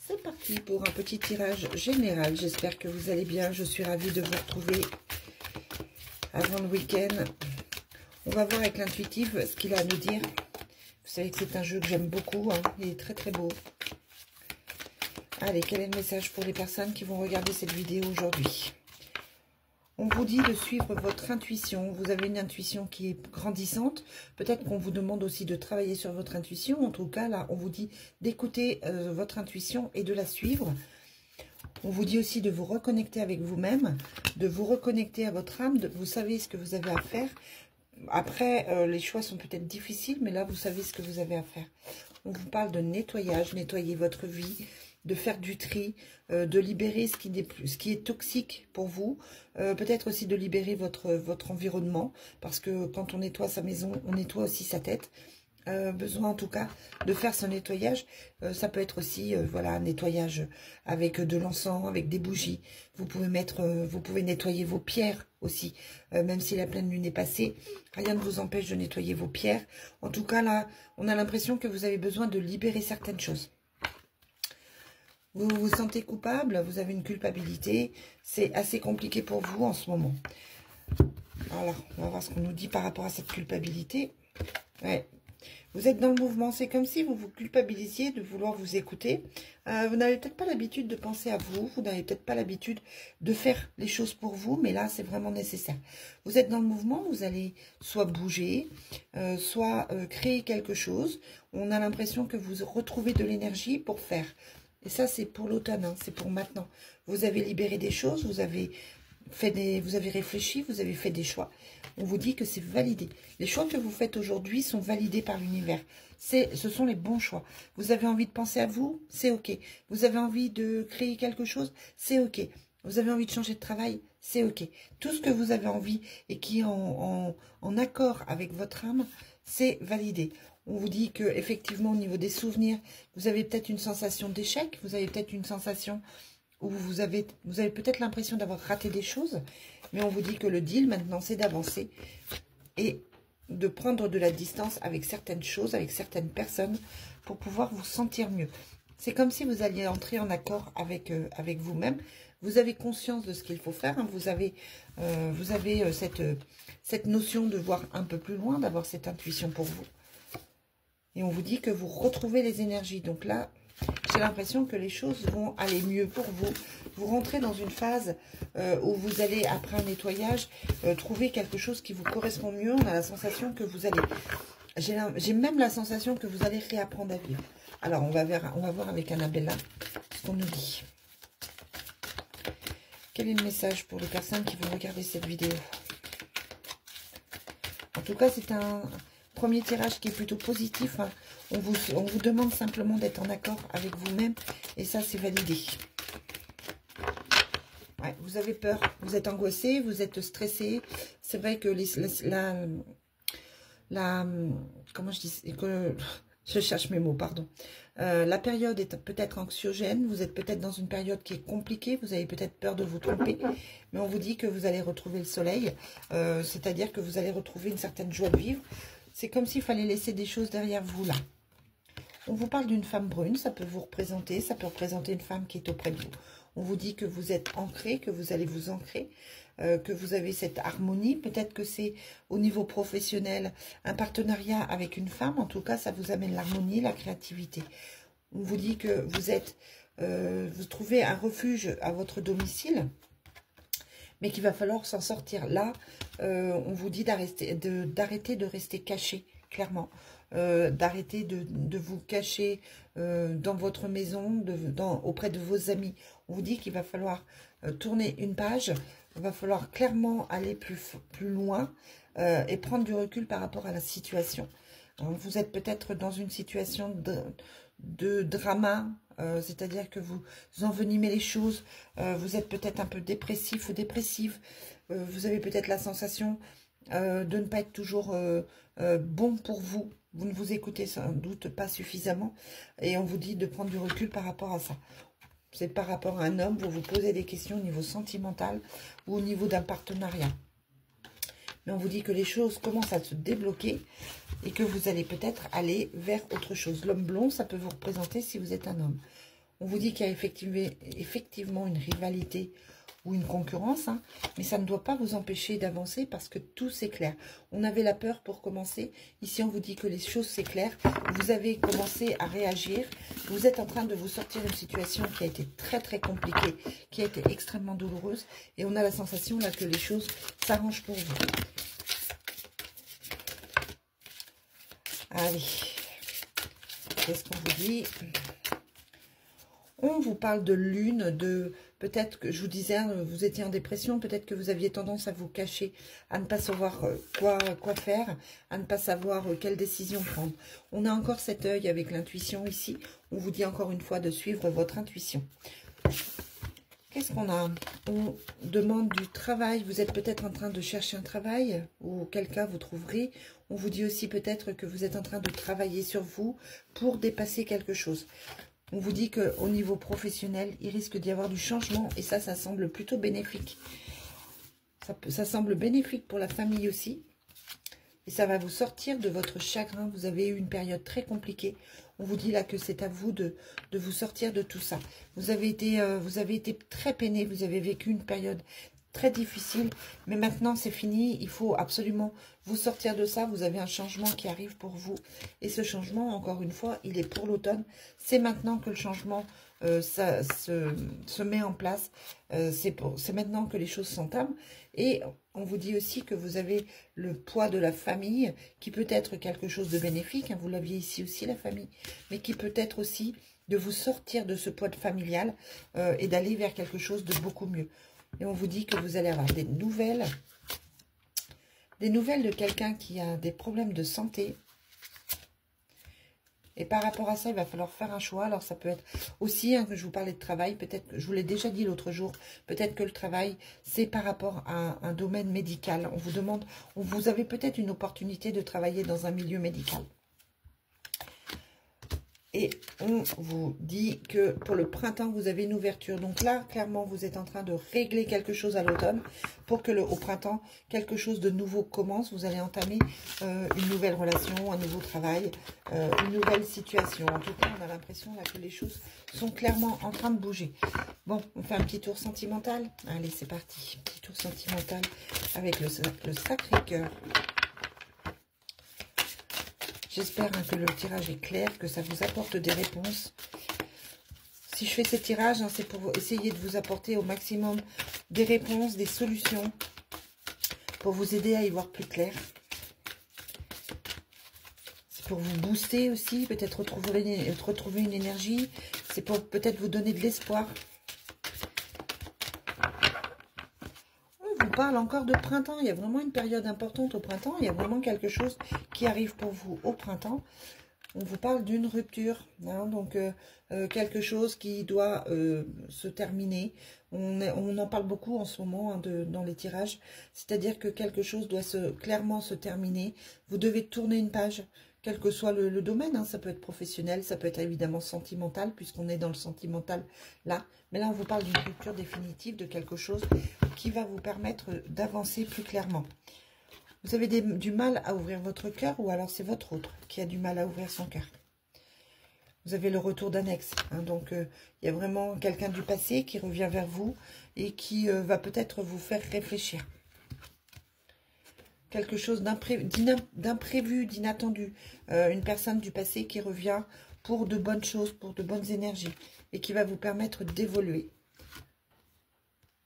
C'est parti pour un petit tirage général. J'espère que vous allez bien. Je suis ravie de vous retrouver avant le week-end. On va voir avec l'intuitif ce qu'il a à nous dire. Vous savez que c'est un jeu que j'aime beaucoup. Hein. Il est très très beau. Allez, quel est le message pour les personnes qui vont regarder cette vidéo aujourd'hui? On vous dit de suivre votre intuition. Vous avez une intuition qui est grandissante. Peut-être qu'on vous demande aussi de travailler sur votre intuition. En tout cas, là, on vous dit d'écouter votre intuition et de la suivre. On vous dit aussi de vous reconnecter avec vous-même, de vous reconnecter à votre âme. Vous savez ce que vous avez à faire. Après, les choix sont peut-être difficiles, mais là, vous savez ce que vous avez à faire. On vous parle de nettoyage, nettoyer votre vie, de faire du tri, de libérer ce qui est toxique pour vous, peut-être aussi de libérer votre environnement, parce que quand on nettoie sa maison, on nettoie aussi sa tête. Besoin en tout cas de faire ce nettoyage. Ça peut être aussi voilà, un nettoyage avec de l'encens, avec des bougies. Vous pouvez nettoyer vos pierres aussi, même si la pleine lune est passée. Rien ne vous empêche de nettoyer vos pierres. En tout cas là, on a l'impression que vous avez besoin de libérer certaines choses. Vous vous sentez coupable, vous avez une culpabilité. C'est assez compliqué pour vous en ce moment. Alors, on va voir ce qu'on nous dit par rapport à cette culpabilité. Ouais. Vous êtes dans le mouvement, c'est comme si vous vous culpabilisiez de vouloir vous écouter. Vous n'avez peut-être pas l'habitude de penser à vous, vous n'avez peut-être pas l'habitude de faire les choses pour vous, mais là, c'est vraiment nécessaire. Vous êtes dans le mouvement, vous allez soit bouger, soit créer quelque chose. On a l'impression que vous retrouvez de l'énergie pour faire. Et ça, c'est pour l'automne, hein, c'est pour maintenant. Vous avez libéré des choses, vous avez réfléchi, vous avez fait des choix. On vous dit que c'est validé. Les choix que vous faites aujourd'hui sont validés par l'univers. Ce sont les bons choix. Vous avez envie de penser à vous, c'est OK. Vous avez envie de créer quelque chose, c'est OK. Vous avez envie de changer de travail, c'est OK. Tout ce que vous avez envie et qui est en accord avec votre âme, c'est validé. On vous dit que effectivement au niveau des souvenirs, vous avez peut-être une sensation d'échec, vous avez peut-être une sensation où vous avez peut-être l'impression d'avoir raté des choses, mais on vous dit que le deal maintenant c'est d'avancer et de prendre de la distance avec certaines choses, avec certaines personnes pour pouvoir vous sentir mieux. C'est comme si vous alliez entrer en accord avec vous-même. Vous avez conscience de ce qu'il faut faire, hein. Vous avez cette notion de voir un peu plus loin, d'avoir cette intuition pour vous. Et on vous dit que vous retrouvez les énergies. Donc là, j'ai l'impression que les choses vont aller mieux pour vous. Vous rentrez dans une phase où vous allez, après un nettoyage, trouver quelque chose qui vous correspond mieux. On a la sensation que vous allez... J'ai même la sensation que vous allez réapprendre à vivre. Alors, on va voir avec Annabella ce qu'on nous dit. Quel est le message pour les personnes qui vont regarder cette vidéo? En tout cas, c'est un... premier tirage qui est plutôt positif, hein. On vous demande simplement d'être en accord avec vous-même et ça c'est validé. Ouais, vous avez peur, vous êtes angoissé, vous êtes stressé. C'est vrai que comment je dis, je cherche mes mots, pardon. La période est peut-être anxiogène, vous êtes peut-être dans une période qui est compliquée, vous avez peut-être peur de vous tromper, mais on vous dit que vous allez retrouver le soleil, c'est-à-dire que vous allez retrouver une certaine joie de vivre. C'est comme s'il fallait laisser des choses derrière vous, là. On vous parle d'une femme brune, ça peut vous représenter, ça peut représenter une femme qui est auprès de vous. On vous dit que vous êtes ancré, que vous allez vous ancrer, que vous avez cette harmonie. Peut-être que c'est au niveau professionnel, un partenariat avec une femme. En tout cas, ça vous amène l'harmonie, la créativité. On vous dit que vous trouvez un refuge à votre domicile, mais qu'il va falloir s'en sortir. Là, on vous dit d'arrêter de rester caché, clairement. D'arrêter de vous cacher dans votre maison, auprès de vos amis. On vous dit qu'il va falloir tourner une page, il va falloir clairement aller plus loin et prendre du recul par rapport à la situation. Vous êtes peut-être dans une situation de drama, c'est-à-dire que vous envenimez les choses, vous êtes peut-être un peu dépressif ou dépressive, vous avez peut-être la sensation de ne pas être toujours bon pour vous. Vous ne vous écoutez sans doute pas suffisamment et on vous dit de prendre du recul par rapport à ça. C'est par rapport à un homme, vous vous posez des questions au niveau sentimental ou au niveau d'un partenariat. Mais on vous dit que les choses commencent à se débloquer et que vous allez peut-être aller vers autre chose. L'homme blond, ça peut vous représenter si vous êtes un homme. On vous dit qu'il y a effectivement une rivalité ou une concurrence, hein, mais ça ne doit pas vous empêcher d'avancer parce que tout s'éclaire. On avait la peur pour commencer. Ici, on vous dit que les choses s'éclairent. Vous avez commencé à réagir. Vous êtes en train de vous sortir d'une situation qui a été très, très compliquée, qui a été extrêmement douloureuse. Et on a la sensation là que les choses s'arrangent pour vous. Allez. Qu'est-ce qu'on vous dit ? On vous parle de lune, de peut-être que je vous disais, vous étiez en dépression, peut-être que vous aviez tendance à vous cacher, à ne pas savoir quoi faire, à ne pas savoir quelle décision prendre. On a encore cet œil avec l'intuition ici. On vous dit encore une fois de suivre votre intuition. Qu'est-ce qu'on a? On demande du travail. Vous êtes peut-être en train de chercher un travail ou quelqu'un vous trouverez. On vous dit aussi peut-être que vous êtes en train de travailler sur vous pour dépasser quelque chose. On vous dit qu'au niveau professionnel, il risque d'y avoir du changement et ça semble plutôt bénéfique. Ça semble bénéfique pour la famille aussi. Et ça va vous sortir de votre chagrin. Vous avez eu une période très compliquée. On vous dit là que c'est à vous de vous sortir de tout ça. Vous avez été très peiné. Vous avez vécu une période très difficile. Mais maintenant, c'est fini. Il faut absolument vous sortir de ça. Vous avez un changement qui arrive pour vous. Et ce changement, encore une fois, il est pour l'automne. C'est maintenant que le changement ça se met en place. C'est maintenant que les choses s'entament. Et on vous dit aussi que vous avez le poids de la famille, qui peut être quelque chose de bénéfique. Hein, vous l'aviez ici aussi, la famille. Mais qui peut être aussi de vous sortir de ce poids familial et d'aller vers quelque chose de beaucoup mieux. Et on vous dit que vous allez avoir des nouvelles de quelqu'un qui a des problèmes de santé. Et par rapport à ça, il va falloir faire un choix. Alors, ça peut être aussi, hein, que je vous parlais de travail. Peut-être que je vous l'ai déjà dit l'autre jour. Peut-être que le travail, c'est par rapport à un domaine médical. On vous demande, vous avez peut-être une opportunité de travailler dans un milieu médical. Et on vous dit que pour le printemps, vous avez une ouverture. Donc là, clairement, vous êtes en train de régler quelque chose à l'automne pour que au printemps, quelque chose de nouveau commence. Vous allez entamer une nouvelle relation, un nouveau travail, une nouvelle situation. En tout cas, on a l'impression là que les choses sont clairement en train de bouger. Bon, on fait un petit tour sentimental. Allez, c'est parti. Petit tour sentimental avec le Sacré-Cœur. J'espère que le tirage est clair, que ça vous apporte des réponses. Si je fais ces tirages, hein, c'est pour essayer de vous apporter au maximum des réponses, des solutions, pour vous aider à y voir plus clair. C'est pour vous booster aussi, peut-être retrouver une énergie. C'est pour peut-être vous donner de l'espoir. On parle encore de printemps. Il y a vraiment une période importante au printemps. Il y a vraiment quelque chose qui arrive pour vous au printemps. On vous parle d'une rupture, hein, donc quelque chose qui doit se terminer. On en parle beaucoup en ce moment, hein, dans les tirages. C'est-à-dire que quelque chose doit clairement se terminer. Vous devez tourner une page, quel que soit le domaine. Hein. Ça peut être professionnel, ça peut être évidemment sentimental, puisqu'on est dans le sentimental là. Mais là, on vous parle d'une rupture définitive, de quelque chose qui va vous permettre d'avancer plus clairement. Vous avez du mal à ouvrir votre cœur, ou alors c'est votre autre qui a du mal à ouvrir son cœur. Vous avez le retour d'annexe. Hein, donc, il y a vraiment quelqu'un du passé qui revient vers vous et qui va peut-être vous faire réfléchir. Quelque chose d'imprévu, d'inattendu. Une personne du passé qui revient pour de bonnes choses, pour de bonnes énergies et qui va vous permettre d'évoluer.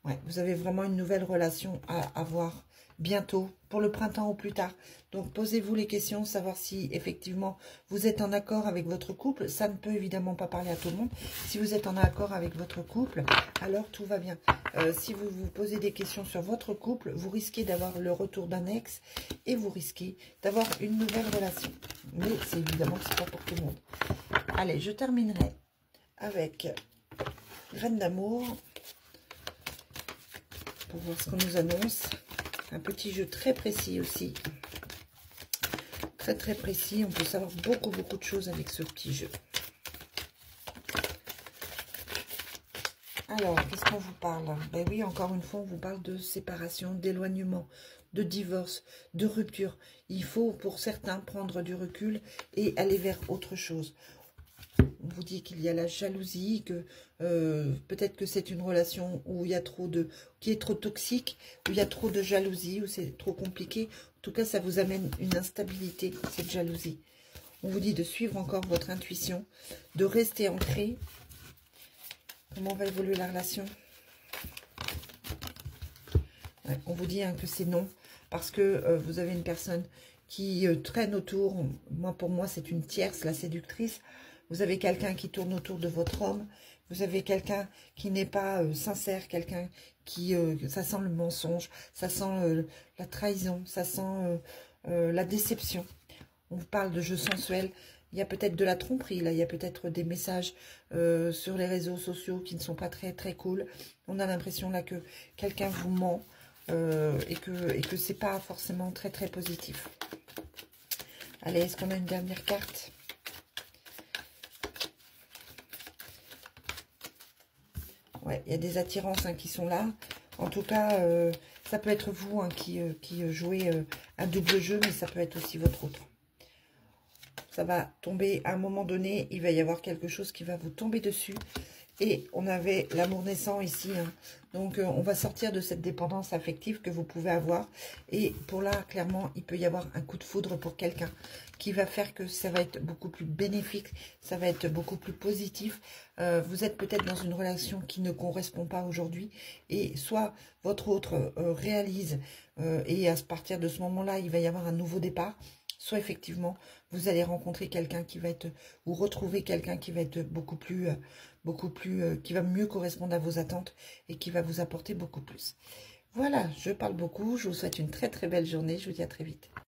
Ouais, vous avez vraiment une nouvelle relation à avoir bientôt, pour le printemps ou plus tard. Donc, posez-vous les questions, savoir si, effectivement, vous êtes en accord avec votre couple. Ça ne peut évidemment pas parler à tout le monde. Si vous êtes en accord avec votre couple, alors tout va bien. Si vous vous posez des questions sur votre couple, vous risquez d'avoir le retour d'un ex et vous risquez d'avoir une nouvelle relation. Mais c'est évidemment que c'est pas pour tout le monde. Allez, je terminerai avec Graine d'amour pour voir ce qu'on nous annonce. Un petit jeu très précis aussi. Très très précis. On peut savoir beaucoup de choses avec ce petit jeu. Alors, qu'est-ce qu'on vous parle? Ben oui, encore une fois, on vous parle de séparation, d'éloignement, de divorce, de rupture. Il faut pour certains prendre du recul et aller vers autre chose. On vous dit qu'il y a la jalousie, que peut-être que c'est une relation où il y a qui est trop toxique, où il y a trop de jalousie, où c'est trop compliqué. En tout cas, ça vous amène une instabilité, cette jalousie. On vous dit de suivre encore votre intuition, de rester ancré. Comment va évoluer la relation? Ouais, on vous dit hein, que c'est non, parce que vous avez une personne qui traîne autour. Pour moi, c'est une tierce, la séductrice. Vous avez quelqu'un qui tourne autour de votre homme. Vous avez quelqu'un qui n'est pas sincère, quelqu'un qui... ça sent le mensonge, ça sent la trahison, ça sent la déception. On vous parle de jeu sensuel. Il y a peut-être de la tromperie, là. Il y a peut-être des messages sur les réseaux sociaux qui ne sont pas très, très cool. On a l'impression là que quelqu'un vous ment et que c'est pas forcément très, très positif. Allez, est-ce qu'on a une dernière carte ? Ouais, il y a des attirances hein, qui sont là. En tout cas, ça peut être vous hein, qui jouez un double jeu, mais ça peut être aussi votre autre. Ça va tomber à un moment donné, il va y avoir quelque chose qui va vous tomber dessus. Et on avait l'amour naissant ici. Hein. Donc, on va sortir de cette dépendance affective que vous pouvez avoir. Et pour là, clairement, il peut y avoir un coup de foudre pour quelqu'un qui va faire que ça va être beaucoup plus bénéfique. Ça va être beaucoup plus positif. Vous êtes peut-être dans une relation qui ne correspond pas aujourd'hui. Et soit votre autre réalise et à partir de ce moment-là, il va y avoir un nouveau départ. Soit effectivement, vous allez rencontrer quelqu'un qui va être, ou retrouver quelqu'un qui va être beaucoup plus, qui va mieux correspondre à vos attentes et qui va vous apporter beaucoup plus. Voilà, je parle beaucoup, je vous souhaite une très très belle journée, je vous dis à très vite.